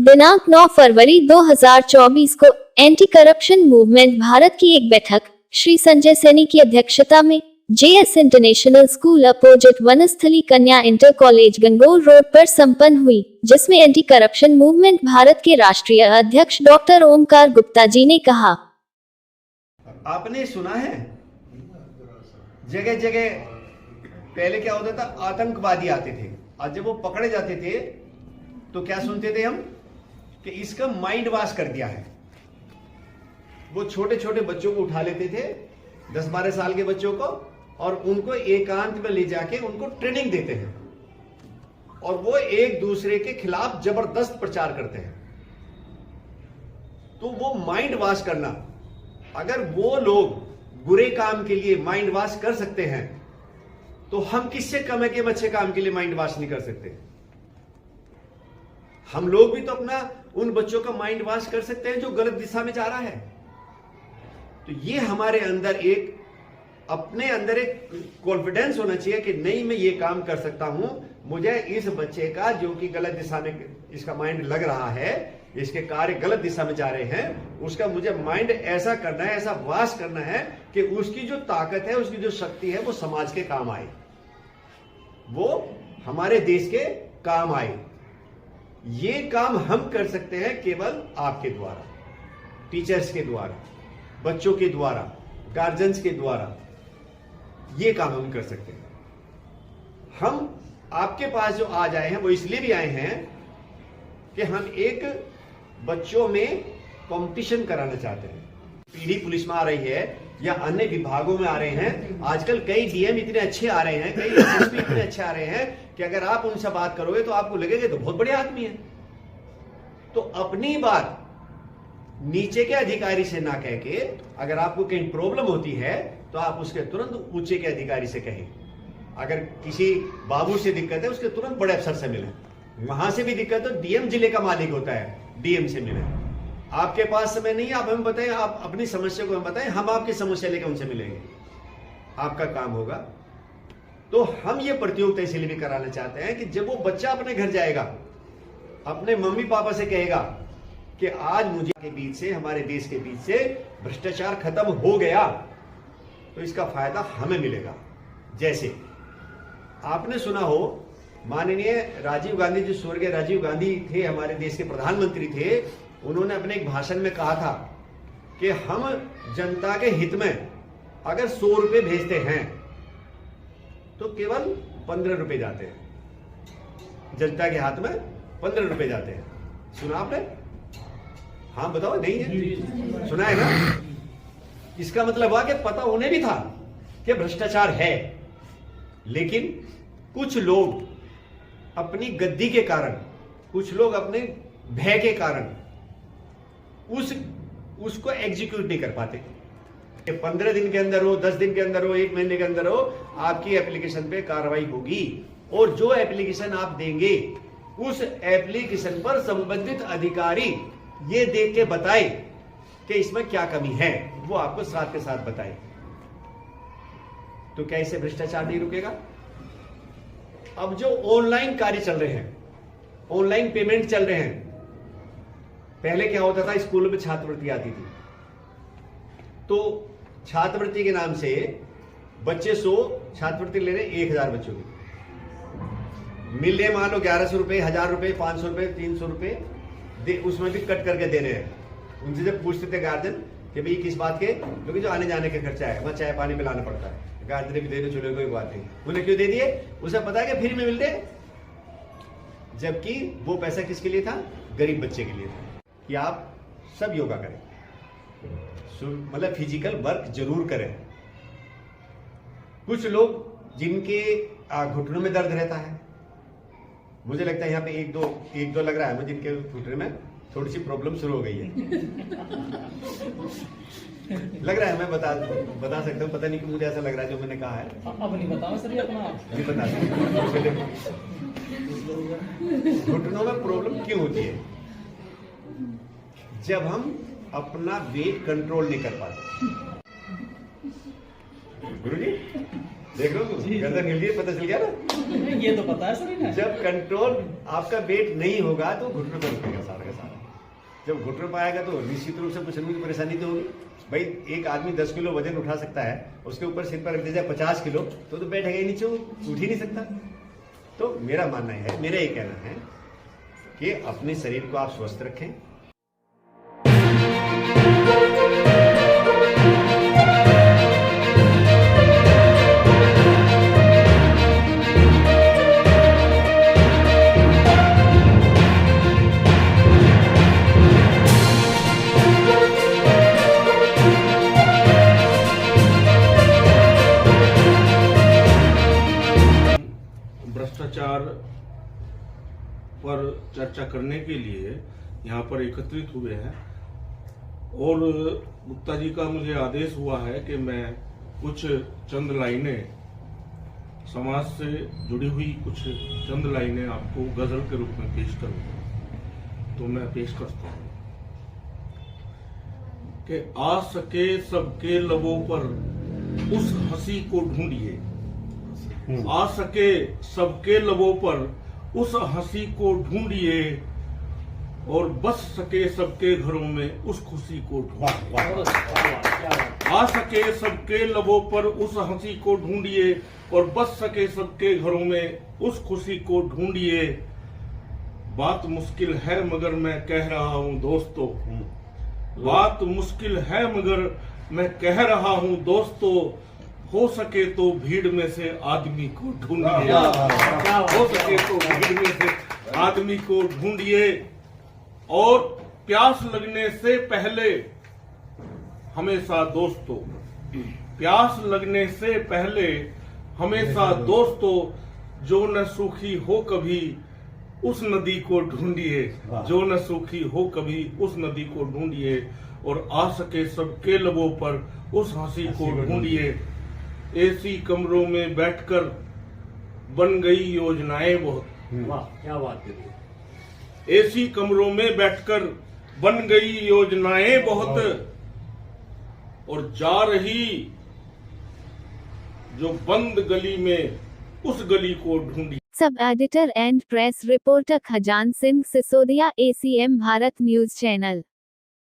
दिनांक 9 फरवरी 2024 को anti corruption movement Bharat की एक बैठक श्री संजय सैनी की अध्यक्षता में JS international school opposite Vanasthali Kanya inter college Gangaur road पर संपन्न हुई, जिसमें एंटी करप्शन मूवमेंट भारत के राष्ट्रीय अध्यक्ष डॉक्टर ओमकार गुप्ता जी ने कहा। आपने सुना है जगह जगह पहले क्या होता था, आतंकवादी आते थे, आज जब वो पकड़े जाते थे तो क्या सुनते थे हम कि इसका माइंड वॉश कर दिया है। वो छोटे छोटे बच्चों को उठा लेते थे, 10-12 साल के बच्चों को, और उनको एकांत में ले जाके उनको ट्रेनिंग देते हैं और वो एक दूसरे के खिलाफ जबरदस्त प्रचार करते हैं। तो वो माइंड वॉश करना, अगर वो लोग बुरे काम के लिए माइंड वॉश कर सकते हैं तो हम किससे कम है कि हम अच्छे काम के लिए माइंड वॉश नहीं कर सकते। हम लोग भी तो अपना उन बच्चों का माइंड वॉश कर सकते हैं जो गलत दिशा में जा रहा है। तो ये हमारे अंदर एक, अपने अंदर एक कॉन्फिडेंस होना चाहिए कि नहीं, मैं ये काम कर सकता हूं। मुझे इस बच्चे का जो कि गलत दिशा में इसका माइंड लग रहा है, इसके कार्य गलत दिशा में जा रहे हैं, उसका मुझे माइंड ऐसा करना है, ऐसा वाश करना है कि उसकी जो ताकत है, उसकी जो शक्ति है, वो समाज के काम आए, वो हमारे देश के काम आए। ये काम हम कर सकते हैं केवल आपके द्वारा, टीचर्स के द्वारा, बच्चों के द्वारा, गार्जियंस के द्वारा। ये काम हम कर सकते हैं। हम आपके पास जो आज आए हैं वो इसलिए भी आए हैं कि हम एक बच्चों में कंपटीशन कराना चाहते हैं। पीढ़ी पुलिस में आ रही है या अन्य विभागों में आ रहे हैं, आजकल कई डीएम इतने अच्छे आ रहे हैं, कई एसएसपी इतने अच्छे आ रहे हैं कि अगर आप उनसे बात करोगे तो आपको लगेगा तो बहुत बड़े आदमी है। तो अपनी बात नीचे के अधिकारी से ना कह के, अगर आपको कहीं प्रॉब्लम होती है तो आप उसके तुरंत ऊंचे के अधिकारी से कहें। अगर किसी बाबू से दिक्कत है, उसके तुरंत बड़े अफसर से मिलें। वहां से भी दिक्कत तो डीएम जिले का मालिक होता है, डीएम से मिलें। आपके पास समय नहीं है, आप हमें बताएं, आप अपनी समस्या को हमें बताएं, हम आपकी समस्या लेकर उनसे मिलेंगे, आपका काम होगा। तो हम ये प्रतियोगिता इसलिए भी कराना चाहते हैं कि जब वो बच्चा अपने घर जाएगा, अपने मम्मी पापा से कहेगा कि आज मुझे के बीच से, हमारे देश के बीच से भ्रष्टाचार खत्म हो गया, तो इसका फायदा हमें मिलेगा। जैसे आपने सुना हो, माननीय राजीव गांधी जी, स्वर्गीय राजीव गांधी थे, हमारे देश के प्रधानमंत्री थे, उन्होंने अपने एक भाषण में कहा था कि हम जनता के हित में अगर 100 रुपए भेजते हैं तो केवल 15 रुपए जाते हैं। जनता के हाथ में 15 रुपए जाते हैं। सुना आपने? हाँ बताओ, नहीं है? सुना है ना? इसका मतलब हुआ कि पता उन्हें भी था कि भ्रष्टाचार है, लेकिन कुछ लोग अपनी गद्दी के कारण, कुछ लोग अपने भय के कारण उसको एग्जीक्यूट नहीं कर पाते। 15 दिन के अंदर हो, 10 दिन के अंदर हो, 1 महीने के अंदर हो, आपकी एप्लीकेशन पे कार्रवाई होगी। और जो एप्लीकेशन आप देंगे, उस एप्लीकेशन पर संबंधित अधिकारी ये देख के बताए कि इसमें क्या कमी है, वो आपको साथ के साथ बताए। तो क्या इससे भ्रष्टाचार नहीं रुकेगा? अब जो ऑनलाइन कार्य चल रहे हैं, ऑनलाइन पेमेंट चल रहे हैं, पहले क्या होता था, स्कूलों में छात्रवृत्ति आती थी, तो छात्रवृत्ति के नाम से बच्चे 100 छात्रवृत्ति ले रहे, 1000 बच्चों की मिल रहे, मान लो 1100 रुपए, 1000 रुपए, 500 रुपए, 300 रुपए, उसमें भी कट करके दे रहे हैं। उनसे जब पूछते थे गार्जियन कि भाई किस बात के, क्योंकि जो आने जाने का खर्चा है, वहां चाय पानी पिलाना पड़ता है, गार्जियन भी दे दो, चलो कोई बात नहीं। उन्हें क्यों दे दिए? उसे पता है कि फ्री में मिल रहे, जबकि वो पैसा किसके लिए था? गरीब बच्चे के लिए था कि आप सब योगा करें, मतलब फिजिकल वर्क जरूर करें। कुछ लोग जिनके घुटनों में दर्द रहता है, मुझे लगता है यहाँ पे एक दो लग रहा है मुझे, जिनके घुटने में थोड़ी सी प्रॉब्लम शुरू हो गई है। लग रहा है, मैं बता सकता हूँ, पता नहीं कि मुझे ऐसा लग रहा है जो मैंने कहा है। अब नहीं बताओ सर, ये अपना नहीं बता सकता। घुटनों में प्रॉब्लम क्यों होती है? जब हम अपना वेट कंट्रोल नहीं कर पाते। गुरुजी देख लो, गर्दन हिल गई, पता चल गया ना? ये तो पता है सर। जब कंट्रोल आपका वेट नहीं होगा तो घुटनों पर रुकेगा सारा का सारा। जब घुटनों पर आएगा तो निश्चित रूप से कुछ न कुछ परेशानी तो होगी। भाई एक आदमी 10 किलो वजन उठा सकता है, उसके ऊपर सिर पर रख दिया जाए 50 किलो, तो बैठेगा ही नीचे, उठ ही नहीं सकता। तो मेरा मानना है, मेरा ये कहना है कि अपने शरीर को आप स्वस्थ रखें। भ्रष्टाचार पर चर्चा करने के लिए यहाँ पर एकत्रित हुए हैं और गुप्ता जी का मुझे आदेश हुआ है कि मैं कुछ चंद लाइनें समाज से जुड़ी हुई कुछ चंद लाइनें आपको गजल के रूप में पेश करूंगा, तो मैं पेश करता हूँ कि आ सके सबके लबों पर उस हंसी को ढूंढिए, आ सके सबके लबों पर उस हंसी को ढूंढिए और बस सके सबके घरों में उस खुशी को ढूंढिए। आ सके सबके लबों पर उस हंसी को ढूंढिए और बस सके सबके घरों में उस खुशी को ढूंढिए। बात मुश्किल है मगर मैं कह रहा हूं दोस्तों, बात मुश्किल है मगर मैं कह रहा हूं दोस्तों, हो सके तो भीड़ में से आदमी को ढूंढिए, हो सके तो भीड़ में से आदमी को ढूंढिए और प्यास लगने से पहले हमेशा दोस्तों, प्यास लगने से पहले हमेशा दोस्तों, जो न सूखी हो कभी उस नदी को ढूंढिए, जो न सूखी हो कभी उस नदी को ढूंढिए और आ सके सबके लबों पर उस हंसी को ढूंढिए। एसी कमरों में बैठकर बन गई योजनाएं बहुत, वाह क्या बात है। एसी कमरों में बैठकर बन गई योजनाएं बहुत और जा रही जो बंद गली में उस गली को ढूंढी। Sub editor and press reporter Khajan Singh Sisodia, ACM Bharat news channel.